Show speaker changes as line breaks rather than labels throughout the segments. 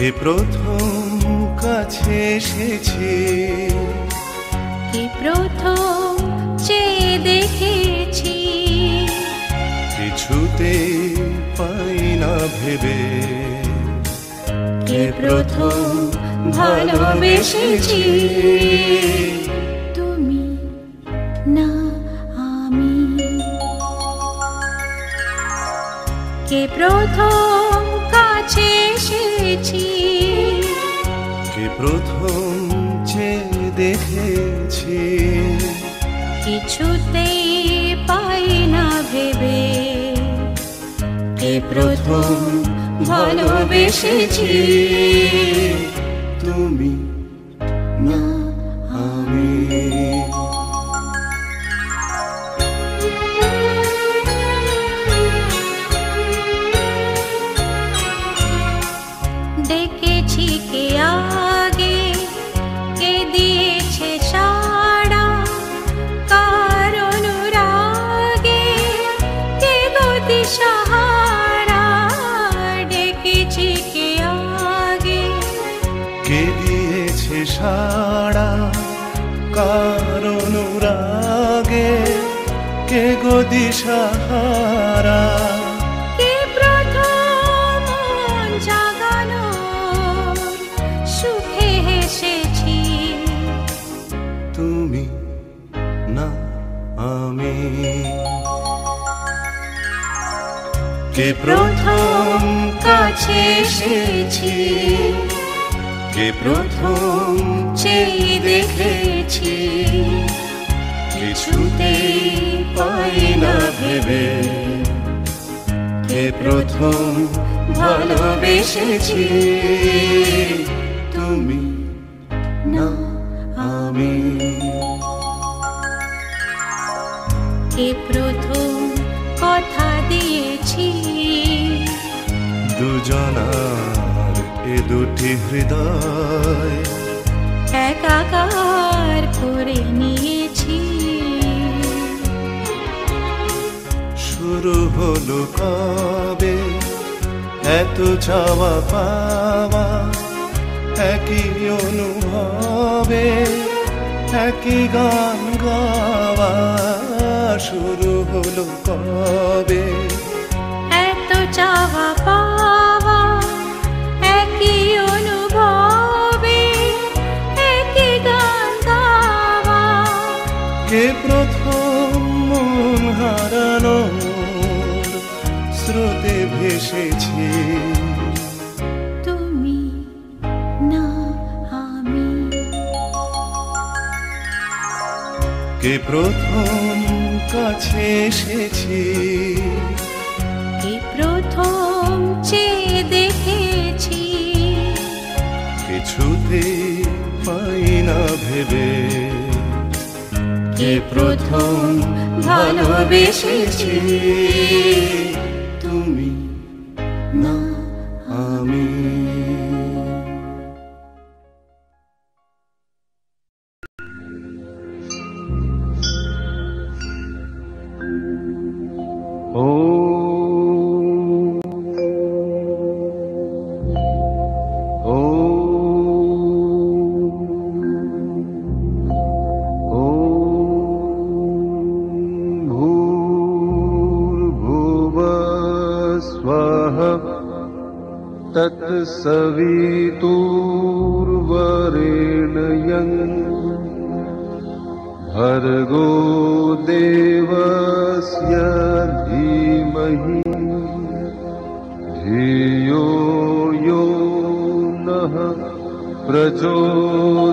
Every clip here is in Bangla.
কে প্রথম কাছে এসেছে,
কে প্রথম চেয়ে দেখেছি,
কিছুতে পাই না ভেবে, কে প্রথম ভালোবেসেছি।
তুমি না আমি। কে প্রথম কাছে এসেছি,
কে প্রথম চেয়ে দেখেছি,
কিছুতেই পাই না ভেবে, কে প্রথম ভালোবেসেছি।
তুমি না আমি।
দেখেছি কে আগে, কে দিয়েছে সাড়া, কার অনুরাগে, কে গতি সাহারা। ডেকেছি কে আগে,
কে দিয়েছে সাড়া, কার অনুরাগে, কে গো দিশাহারা।
কে প্রথম মন জাগানো সুখে হেসেছি।
তুমি না আমি। কে প্রথম কাছে এসেছি, কে প্রথম চেয়ে দেখেছি, কিছুতেই পাই না ভেবে, কে প্রথম ভালোবেসেছি। তুমি না আমি।
কে প্রথম কথা দিয়েছি,
দুজনার এ দুটি হৃদয়
একাকার করে নিয়েছি।
শুরু হলো কবে এত চাওয়া পাওয়া, একই অনুভবে একই গান গাওয়া। শুরু হলো কবে
এত চাওয়া পাওয়া, একই অনুভবে একই গান গাওয়া।
কে প্রথম মন হারানোর স্রোতে ভেসেছি।
তুমি না আমি।
কে প্রথম কাছে এসেছি,
কে প্রথম চেয়ে দেখেছি,
কিছুতে পাই না ভেবে, কে প্রথম ভালোবেসেছি। তুমি না আমি।
तत्सवितुर्वरेण्यं भर्गो देवस्य धीमहि धियो यो नः प्रचोदयात्।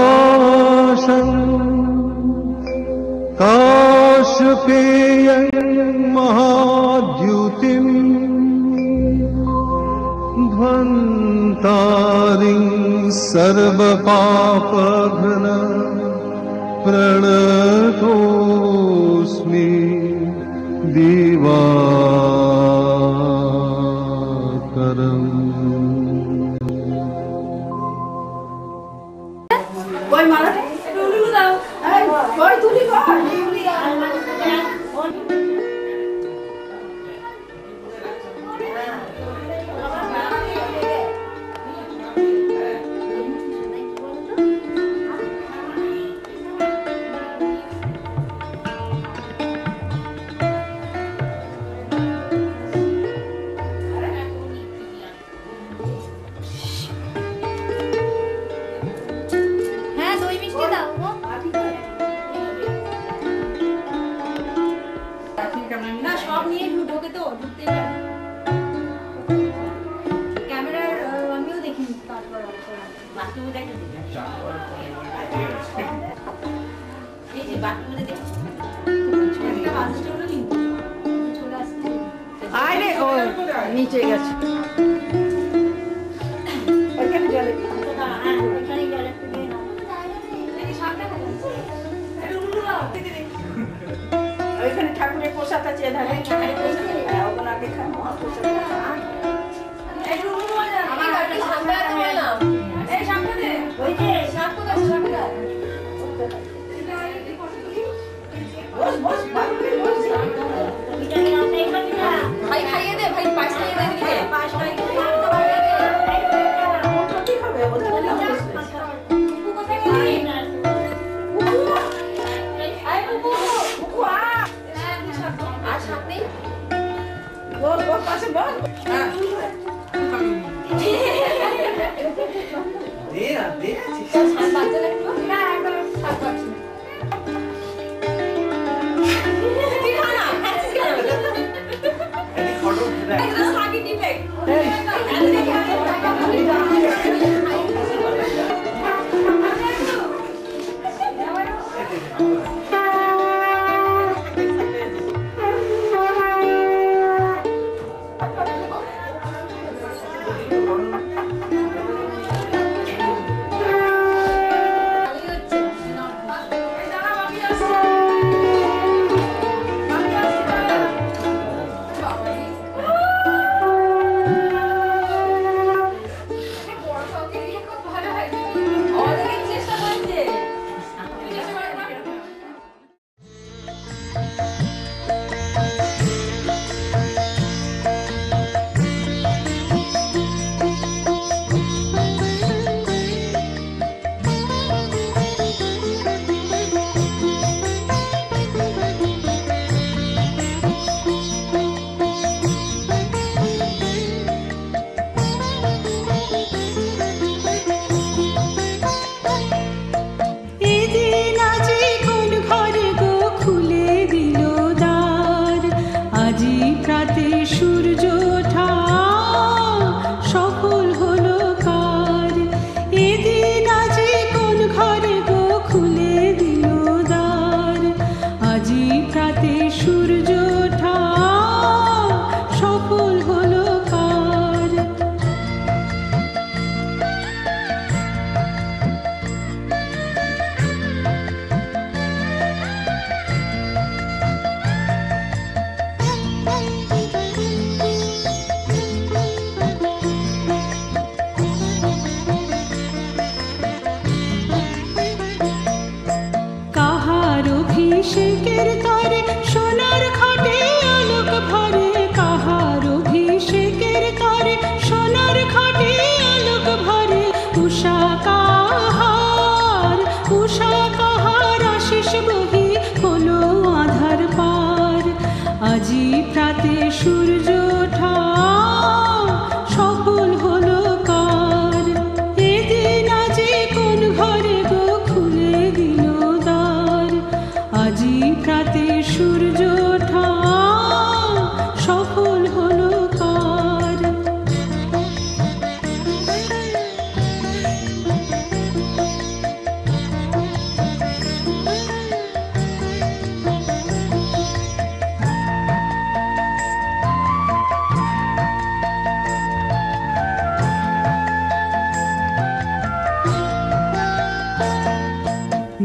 जवाकुसुमसङ्काशं काशपेयं महाद्युतिं ध्वन्तारिं सर्वपापघ्न प्रणतोऽस्मि दिवाकरम्।
哦。
ওই মালাটা একটু উলু দাও। এই ওই তুলি কর।
না সব নিয়ে ঢুকে তো ঢুকতে পারে ক্যামেরার আমিও দেখিনি তারপর বাথরুমে দেখে এই যে বাথরুমে দেখে একটা বাথরুম চলে কিন্তু চলে আসছে
আয় রে ও নিচে গেছে ওখানে জলে
এখানে জলে পুড়ে না এই সামনে একটু উল্টো দাও দেখে দেখি
ওইখানে ঠাকুরের প্রসাদ আছে এধারে ওগুলো আগে খাও প্রসাদ
একটু উল্টো যা আমার একটা সামনে আছে বললাম এই সামনে দে ওই যে সামনে দাও সামনে দাও
বস বস বস
ভাই খাইয়ে দে ভাই পাঁচ খাইয়ে দে দিকে পাঁচ খাইয়ে দে
কি হবে ওদের নাম
বুকু কোথায় গেলি আই বুকু বুকু আর সাথে
বল বল পাশে বল
দে না দে
সাত বাচ্চা একটু না একদম সাত বাচ্চা কি খানা খাচ্ছিস কেন
এই খড়ো দে
এটা সাকি দিবে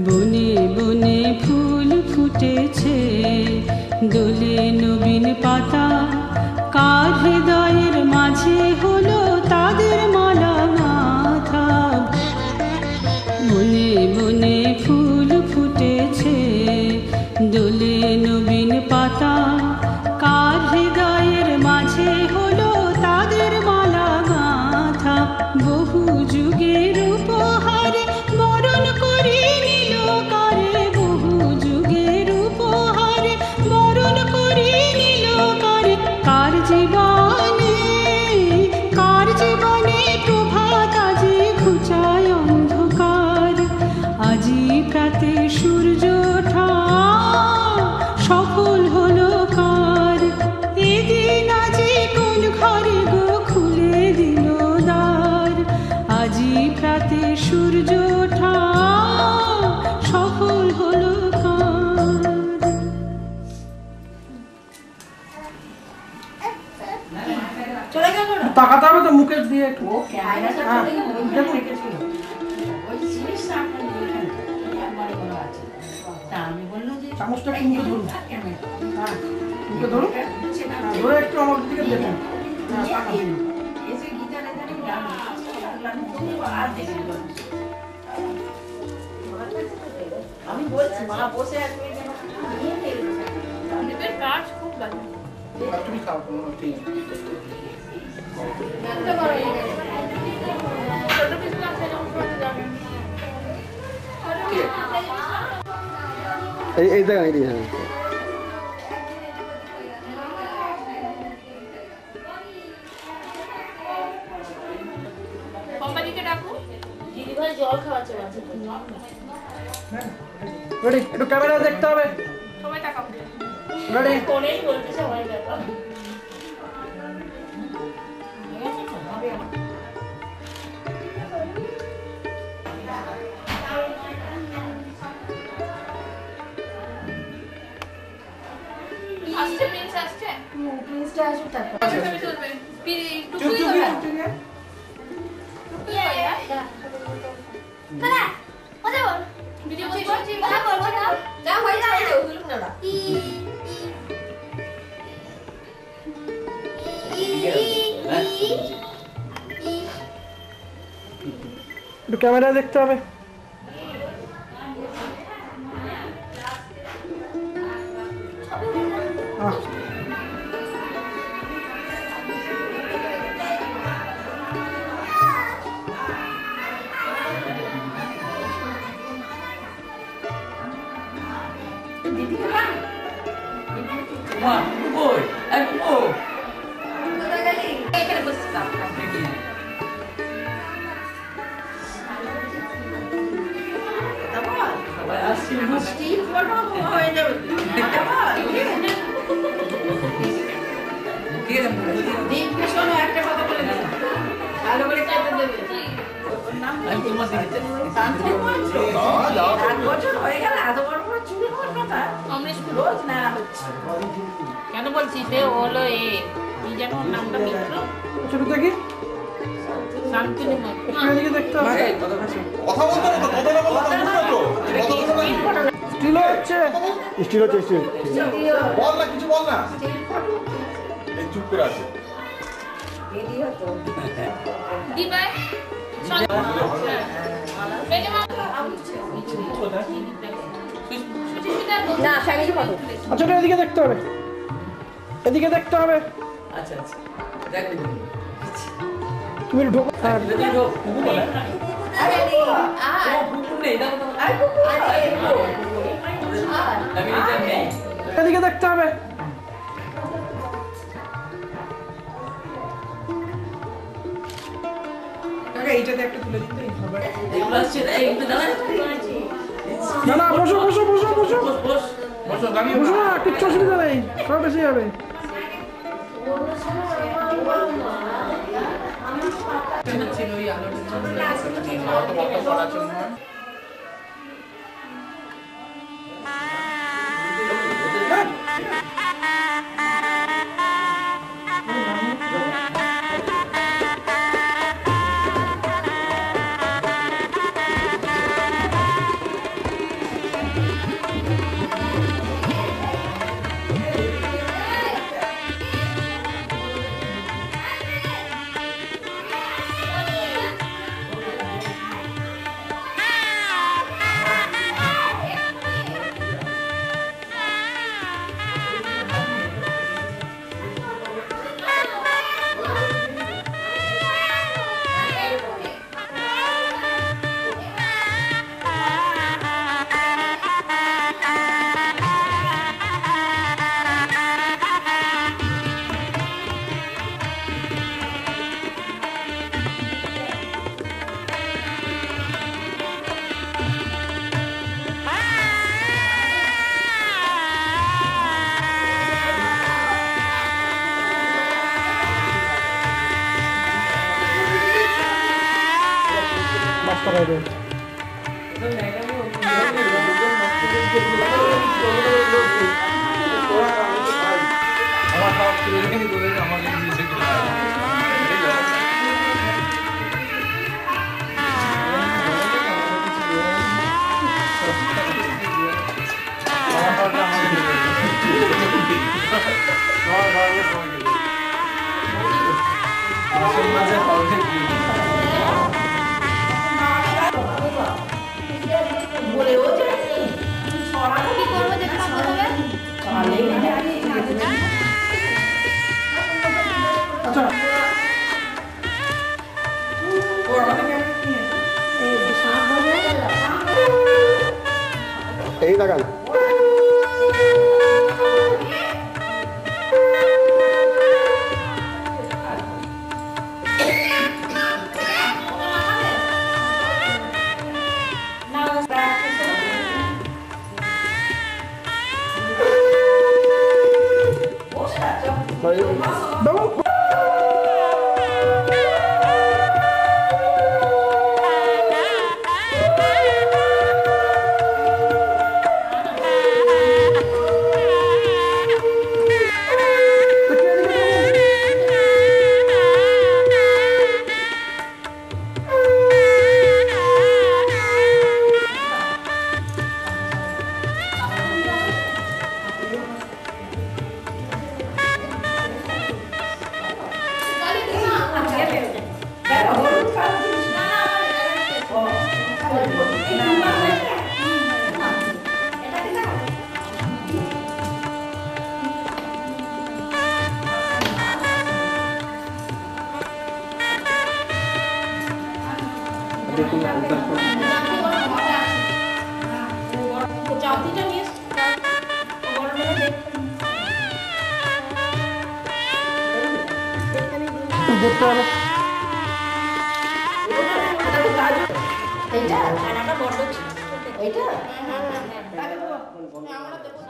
বনে বনে ফুল ফুটেছে, দোলে নবীন পাতা, কার হৃদয়ের মাঝে হলো তাদের মালা মাথা। বনে বনে ফুল ফুটেছে, দোলে নবীন পাতা, কার হৃদয়ের মাঝে হলো তাদের মালা গাঁথা। বহু যুগের উপহারে বরণ করে নিল কারে, বহু যুগের উপহারে বরণ করে নিল কারে। কার জীবনে প্রভাত আজি ঘুচায় অন্ধকার, আজি প্রাতে সূর্য ওঠা সফল হলো কার। এদিন আজি কোন ঘরে গো খুলে দিল দ্বার, আজি প্রাতে সূর্য ওঠা সফল হলো কার।
চলে গেল না
তাকাতে হবে তো মুখের দিয়ে একটু।
ও ক্যামেরাটা চলে গেল রেখেছিল ওই জিনিসটা আপনার এখানে একবারে বলা আছে। তা আমি বললো যে
চামচটা একটু মুখে ধরুন।
ক্যামেরা
হ্যাঁ মুখে ধরুন, ধরে একটু আমার দিকে দেখুন। হ্যাঁ তাকান।
এসে গিটারে জানি গান আর দেখে আমি বলছি মা বসে আছে নিয়ে নেবে কাজ খুব লাগে।
তুমি খাও, ঠিক আছে।
এই দেখা এই হ্যাঁ
রেডি, একটু ক্যামেরা দেখতে হবে। রেডি, একটু ক্যামেরা দেখতে হবে।
একটা কথা বলে দিলাম ভালো করে কেটে দেবে। আমি তোমার দিকে 8 বছর হয়ে গেল এত বড় বড় চুরি হওয়ার কথা রোজ না হচ্ছে।
কেন বলছিস রে হলো কি যেন ওর নামটা মিত্র
ছোট থেকে
শান্তিনি
একটু এদিকে দেখতে হবে।
কথা বলতে হবে তো, কথা না বললে তো বুঝবে তো। কথা বলতে হবে।
স্টিল হচ্ছে,
স্টিল হচ্ছে স্টিল।
বল না, কিছু বল না। এই চুপ করে আছে।
দিবাই না ফ্যামিলি ফটো।
আচ্ছা এটা এদিকে দেখতে হবে, এদিকে দেখতে হবে।
আচ্ছা আচ্ছা দেখ
তুমি একটু ঢোকো। হ্যাঁ
আরে
কুকুর নেই দাও দাও
আরে
আমি এটা নেই
এদিকে দেখতে হবে। এইটাতে একটা তুলে দিতে হবে।
এগুলো আসছে না এইটা দাঁড়া
না না বসো বসো বসো বসো
বস বস বসো দাঁড়িয়ে
বসো না, কিচ্ছু অসুবিধা নেই, সব বেশি যাবে।
ছিল ওই আলোটা পড়ার জন্য
পাকাইবে
আমার খাওয়া ছিল এখানে তোদের আমাকে দিয়েছে
কি করবো যেটা হবে
আচ্ছা ও আমাদের
এই লাগান
চাউতিটা নিয়ে এইটা খানাটা বড় ছিল এইটা আমরা দেবো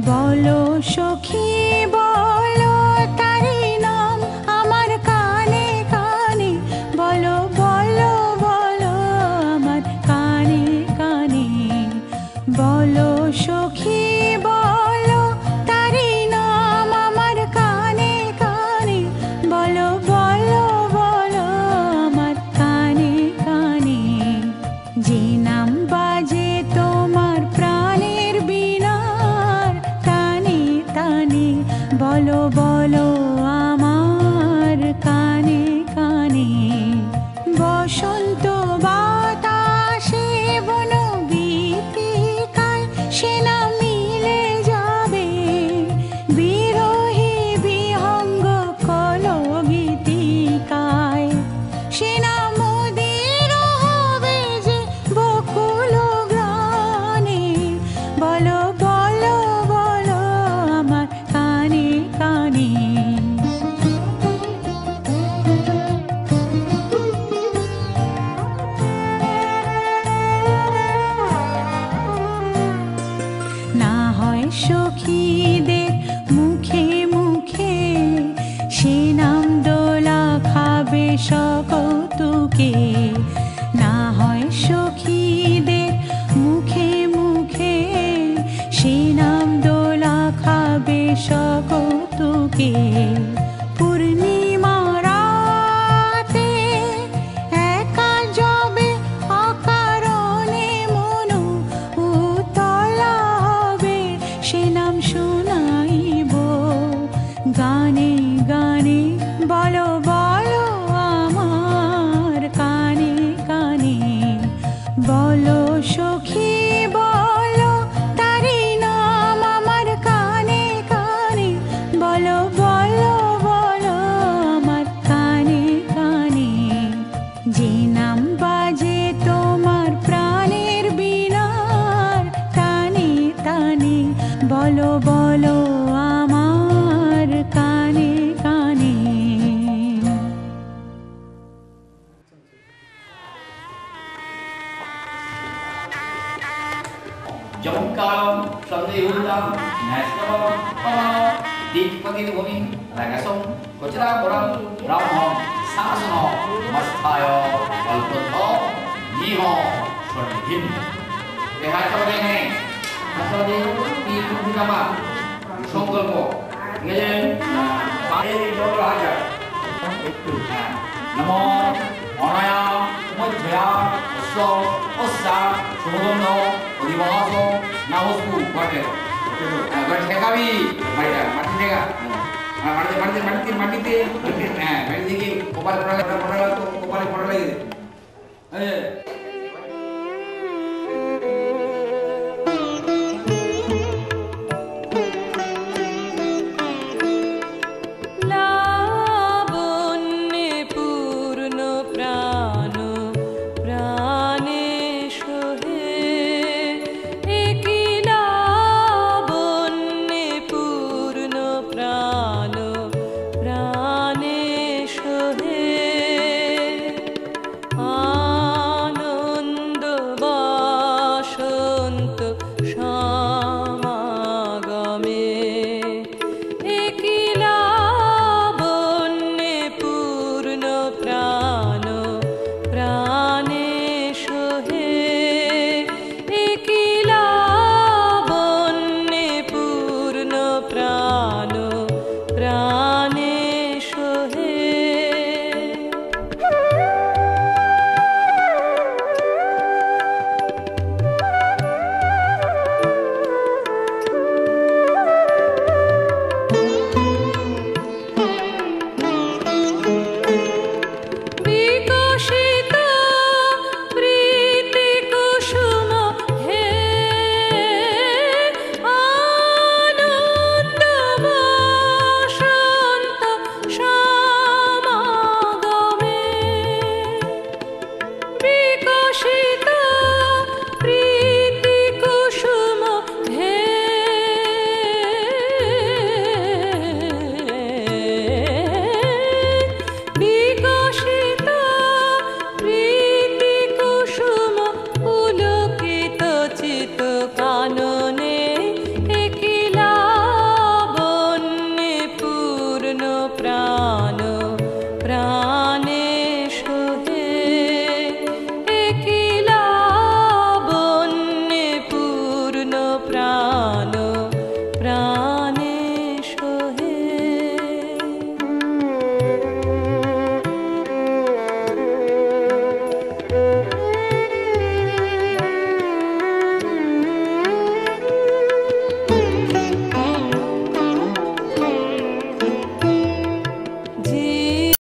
বলো সখী বলো তারি নাম আমার কানে কানে বলো বলো বলো আমার কানে কানে বলো সখী বলো তারি নাম আমার কানে কানে বলো বলো বলো আমার কানে কানে যে নাম বাজে তোমার প্রাণের বিনার টানে টানে বলো বলো আমার কানে কানে বসন্ত বাতাসে বন গীতিকায় সে না মিলে যাবে বিরহে বিহঙ্গ কল গীতিকায় সে না মোদের হবে যে বকুল গ্রানে বলো বলো বলো আমার কানে কানে না হয় সখীদের মুখে মুখে সে নাম দোলা খাবে সকৌতুকে না হয় সখীদের মুখে মুখে সে নাম দোলা খাবে সকৌতুকে পূর্ণিমা রাতে একা যাবে অকারণে মনো উতলা হবে সে নাম শোনাইব গানে গানে বলো বলো আমার কানে কানে বলো সখী বলো তারি নাম আমার কানে কানে বলো বলো
Jomkalam, Sandeyulam, Nastavam, Pama, Dikpati Bhumi, Ragasam, Kochira Puram, Ramham, Sasano, Mastayo, Alpotho, Niho, Swarnihim. Kehacabane, Asadi, Tikama, Songolpo, Ngayon, Pari Doraja, Namo, Onaya, Mujaya, Osso, Ossa, Shodono, Odivaso, Naosku, whatever. Agar Hekabi, Martinega, Martin, Kopal Porala.
লাবণ্যে পূর্ণ প্রাণ প্রাণে সোহে একি লাবণ্যে পূর্ণ প্রাণ প্রাণে সোহে আনন্দ বসন্ত সমাগমে একি লাবণ্যে পূর্ণ প্রাণ প্রাণে সোহে একি লাবণ্যে পূর্ণ প্রাণ প্রাণে সোহে বিকশিত প্রীতি কুসুম হে আনন্দ বসন্ত সমাগমে বিকশিত প্রীতি কুসুম হে বিকশিত প্রীতি কুসুম পুলকিত চিত কাননে একি লাবণ্যে পূর্ণ প্রাণ প্রাণে সোহে একি লাবণ্যে পূর্ণ প্রাণ